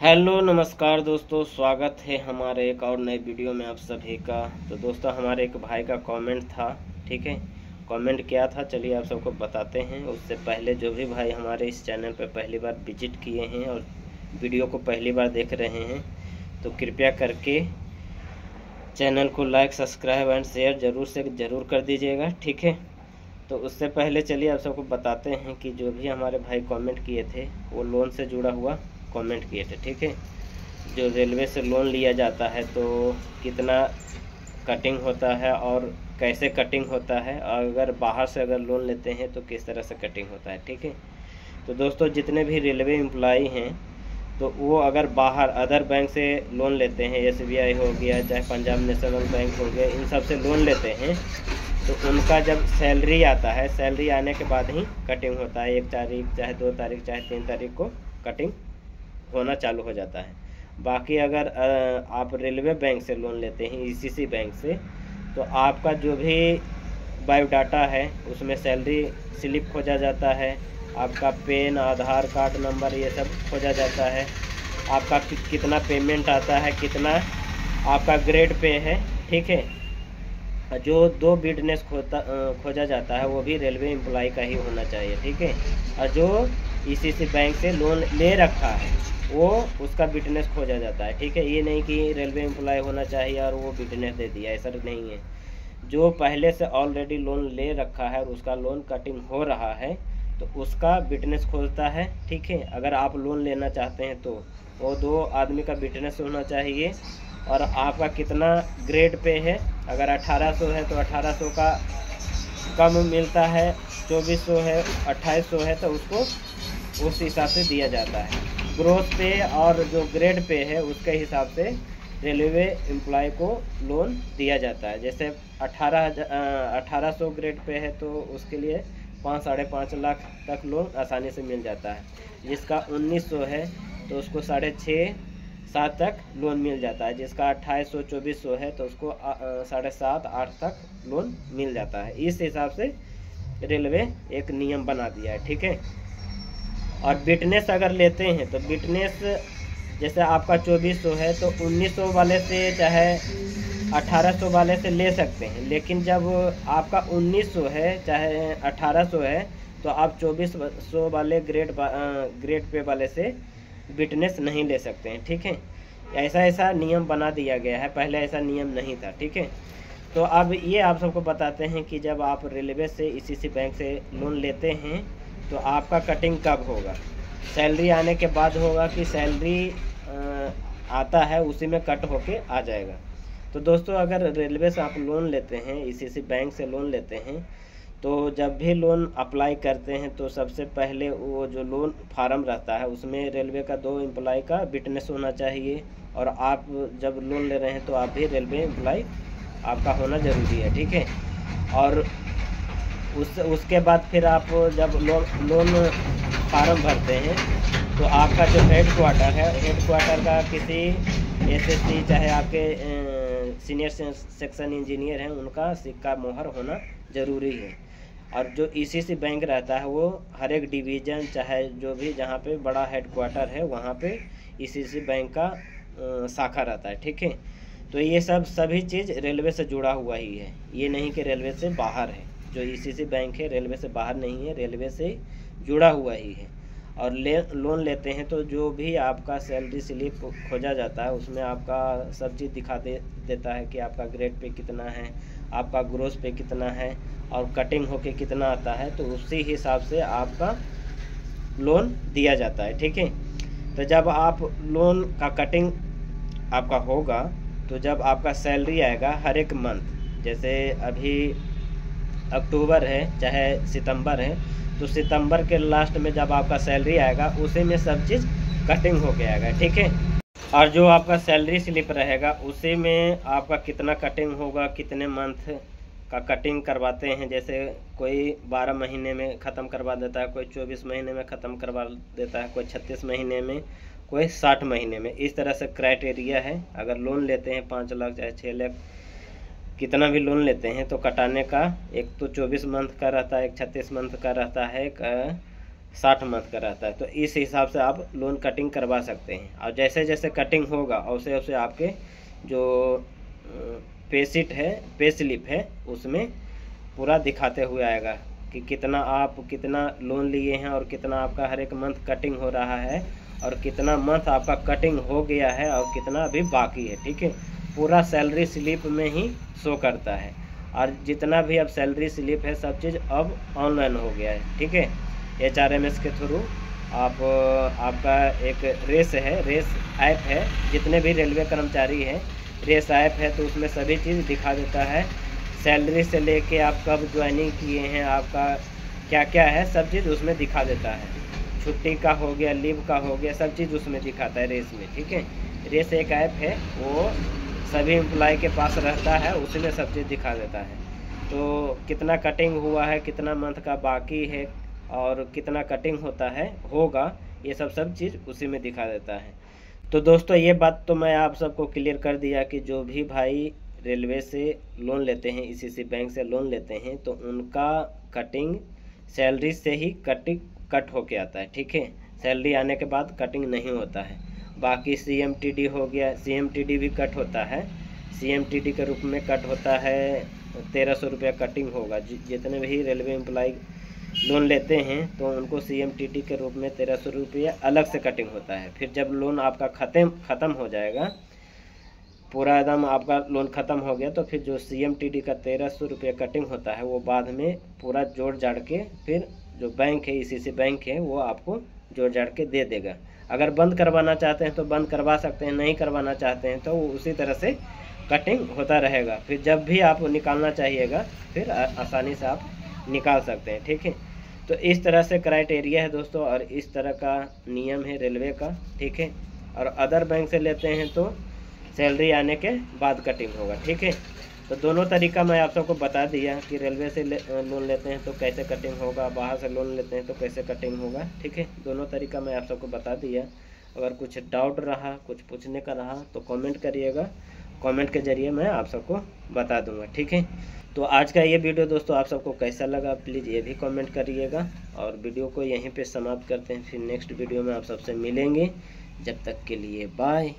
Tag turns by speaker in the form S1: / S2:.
S1: Hello नमस्कार दोस्तों, स्वागत है हमारे एक और नए वीडियो में आप सभी का। तो दोस्तों, हमारे एक भाई का कमेंट था, ठीक है। कमेंट क्या था चलिए आप सबको बताते हैं। उससे पहले जो भी भाई हमारे इस चैनल पर पहली बार विजिट किए हैं और वीडियो को पहली बार देख रहे हैं तो कृपया करके चैनल को लाइक, सब्सक्राइब एंड शेयर ज़रूर से ज़रूर कर दीजिएगा, ठीक है। तो उससे पहले चलिए आप सबको बताते हैं कि जो भी हमारे भाई कमेंट किए थे वो लोन से जुड़ा हुआ कमेंट किए थे, ठीक है। जो रेलवे से लोन लिया जाता है तो कितना कटिंग होता है और कैसे कटिंग होता है, अगर बाहर से अगर लोन लेते हैं तो किस तरह से कटिंग होता है, ठीक है। तो दोस्तों, जितने भी रेलवे एम्प्लॉई हैं तो वो अगर बाहर अदर बैंक से लोन लेते हैं, SBI हो गया, चाहे पंजाब नेशनल बैंक हो गया, इन सब से लोन लेते हैं तो उनका जब सैलरी आता है, सैलरी आने के बाद ही कटिंग होता है। 1 तारीख, चाहे 2 तारीख, चाहे 3 तारीख को कटिंग होना चालू हो जाता है। बाकी अगर आप रेलवे बैंक से लोन लेते हैं, ECC बैंक से, तो आपका जो भी बायोडाटा है उसमें सैलरी स्लिप खोजा जाता है, आपका पेन, आधार कार्ड नंबर, ये सब खोजा जाता है। आपका कितना पेमेंट आता है, कितना आपका ग्रेड पे है, ठीक है। जो 2 बिजनेस खोजा जाता है वो भी रेलवे एम्प्लॉय का ही होना चाहिए, ठीक है। और जो ECC बैंक से लोन ले रखा है वो उसका बिजनेस खोजा जाता है, ठीक है। ये नहीं कि रेलवे एम्प्लॉय होना चाहिए और वो बिजनेस दे दिया, ऐसा नहीं है। जो पहले से ऑलरेडी लोन ले रखा है और उसका लोन कटिंग हो रहा है तो उसका बिजनेस खोजता है, ठीक है। अगर आप लोन लेना चाहते हैं तो वो 2 आदमी का बिजनेस होना चाहिए। और आपका कितना ग्रेड पे है, अगर 1800 है तो 1800 का कम मिलता है, 2400 है, 2800 है तो उसको उस हिसाब से दिया जाता है। ग्रोथ पे और जो ग्रेड पे है उसके हिसाब से रेलवे एम्प्लॉय को लोन दिया जाता है। जैसे 1800 ग्रेड पे है तो उसके लिए 5-5.5 लाख तक लोन आसानी से मिल जाता है। जिसका 1900 है तो उसको 6.5-7 तक लोन मिल जाता है। जिसका 2800-2400 है तो उसको 7.5-8 तक लोन मिल जाता है। इस हिसाब से रेलवे एक नियम बना दिया है, ठीक है। और बिजनेस अगर लेते हैं तो बिजनेस जैसे आपका 2400 है तो 1900 वाले से चाहे 1800 वाले से ले सकते हैं। लेकिन जब आपका 1900 है चाहे 1800 है तो आप 2400 वाले ग्रेड पे वाले से बिजनेस नहीं ले सकते हैं, ठीक है। ऐसा नियम बना दिया गया है, पहले ऐसा नियम नहीं था, ठीक है। तो अब ये आप सबको बताते हैं कि जब आप रेलवे से ECC बैंक से लोन लेते हैं तो आपका कटिंग कब होगा। सैलरी आने के बाद होगा कि सैलरी आता है उसी में कट होके आ जाएगा। तो दोस्तों, अगर रेलवे से आप लोन लेते हैं, ECC बैंक से लोन लेते हैं, तो जब भी लोन अप्लाई करते हैं तो सबसे पहले वो जो लोन फार्म रहता है उसमें रेलवे का 2 एम्प्लॉय का बिजनेस होना चाहिए। और आप जब लोन ले रहे हैं तो आप भी रेलवे एम्प्लॉय आपका होना ज़रूरी है, ठीक है। और उसके बाद फिर आप जब लोन फार्म भरते हैं तो आपका जो हेड क्वार्टर का किसी SSC चाहे आपके सीनियर सेक्शन इंजीनियर हैं उनका सिक्का मोहर होना ज़रूरी है। और जो ECC बैंक रहता है वो हर एक डिवीज़न चाहे जो भी जहाँ पे बड़ा हेड क्वार्टर है वहाँ पे ECC बैंक का शाखा रहता है, ठीक है। तो ये सभी चीज़ रेलवे से जुड़ा हुआ ही है, ये नहीं कि रेलवे से बाहर है। जो ECC बैंक है रेलवे से बाहर नहीं है, रेलवे से जुड़ा हुआ ही है। और लोन लेते हैं तो जो भी आपका सैलरी स्लिप खोजा जाता है उसमें आपका सब चीज़ दिखा देता है कि आपका ग्रेड पे कितना है, आपका ग्रोस पे कितना है और कटिंग होके कितना आता है। तो उसी हिसाब से आपका लोन दिया जाता है, ठीक है। तो जब आप लोन का कटिंग आपका होगा तो जब आपका सैलरी आएगा हर एक मंथ, जैसे अभी अक्टूबर है चाहे सितंबर है, तो सितंबर के लास्ट में जब आपका सैलरी आएगा उसी में सब चीज़ कटिंग हो गया आएगा, ठीक है। और जो आपका सैलरी स्लिप रहेगा उसी में आपका कितना कटिंग होगा, कितने मंथ का कटिंग करवाते हैं। जैसे कोई 12 महीने में ख़त्म करवा देता है, कोई 24 महीने में ख़त्म करवा देता है, कोई 36 महीने में, कोई 60 महीने में। इस तरह से क्राइटेरिया है। अगर लोन लेते हैं 5 लाख चाहे 6 लाख कितना भी लोन लेते हैं तो कटाने का एक तो 24 मंथ का रहता है, एक 36 मंथ का रहता है, एक 60 मंथ का रहता है। तो इस हिसाब से आप लोन कटिंग करवा सकते हैं। और जैसे जैसे कटिंग होगा वैसे वैसे आपके जो पे स्लिप है उसमें पूरा दिखाते हुए आएगा कि कितना लोन लिए हैं और कितना आपका हर एक मंथ कटिंग हो रहा है और कितना मंथ आपका कटिंग हो गया है और कितना अभी बाकी है। ठीक है, पूरा सैलरी स्लिप में ही शो करता है। और जितना भी अब सैलरी स्लिप है सब चीज़ अब ऑनलाइन हो गया है। ठीक है, HRMS के थ्रू आपका एक रेस ऐप है, जितने भी रेलवे कर्मचारी हैं रेस ऐप है, तो उसमें सभी चीज़ दिखा देता है। सैलरी से लेके आप कब ज्वाइनिंग किए हैं, आपका क्या क्या है, सब चीज़ उसमें दिखा देता है। छुट्टी का हो गया, लीव का हो गया, सब चीज़ उसमें दिखाता है रेस में। ठीक है, रेस एक ऐप है, वो सभी एम्प्लॉय के पास रहता है, उसी में सब चीज़ दिखा देता है। तो कितना कटिंग हुआ है, कितना मंथ का बाकी है और कितना कटिंग होगा, ये सब चीज़ उसी में दिखा देता है। तो दोस्तों ये बात तो मैं आप सबको क्लियर कर दिया कि जो भी भाई रेलवे से लोन लेते हैं, ICICI बैंक से लोन लेते हैं, तो उनका कटिंग सैलरी से ही कट होके आता है। ठीक है, सैलरी आने के बाद कटिंग नहीं होता है। बाकी CMTD हो गया, CMTD भी कट होता है। CMTD के रूप में कट होता है 1300 रुपया कटिंग होगा। जितने भी रेलवे एम्प्लॉय लोन लेते हैं तो उनको CMTD के रूप में 1300 रुपया अलग से कटिंग होता है। फिर जब लोन आपका ख़त्म हो जाएगा, पूरा एकदम आपका लोन ख़त्म हो गया, तो फिर जो CMTD का 1300 रुपया कटिंग होता है वो बाद में पूरा जोड़ जाड़ के फिर जो बैंक है, ICICI बैंक है, वो आपको जोड़ जाड़ के दे देगा। अगर बंद करवाना चाहते हैं तो बंद करवा सकते हैं, नहीं करवाना चाहते हैं तो वो उसी तरह से कटिंग होता रहेगा। फिर जब भी आप निकालना चाहिएगा फिर आसानी से आप निकाल सकते हैं। ठीक है, तो इस तरह से क्राइटेरिया है दोस्तों, और इस तरह का नियम है रेलवे का। ठीक है, और अदर बैंक से लेते हैं तो सैलरी आने के बाद कटिंग होगा। ठीक है, तो दोनों तरीका मैं आप सबको बता दिया कि रेलवे से लोन लेते हैं तो कैसे कटिंग होगा, बाहर से लोन लेते हैं तो कैसे कटिंग होगा। ठीक है, दोनों तरीका मैं आप सबको बता दिया। अगर कुछ डाउट रहा, कुछ पूछने का रहा तो कमेंट करिएगा, कमेंट के ज़रिए मैं आप सबको बता दूंगा। ठीक है, तो आज का ये वीडियो दोस्तों आप सबको कैसा लगा प्लीज़ ये भी कमेंट करिएगा। और वीडियो को यहीं पे समाप्त करते हैं, फिर नेक्स्ट वीडियो में आप सबसे मिलेंगे। जब तक के लिए बाय।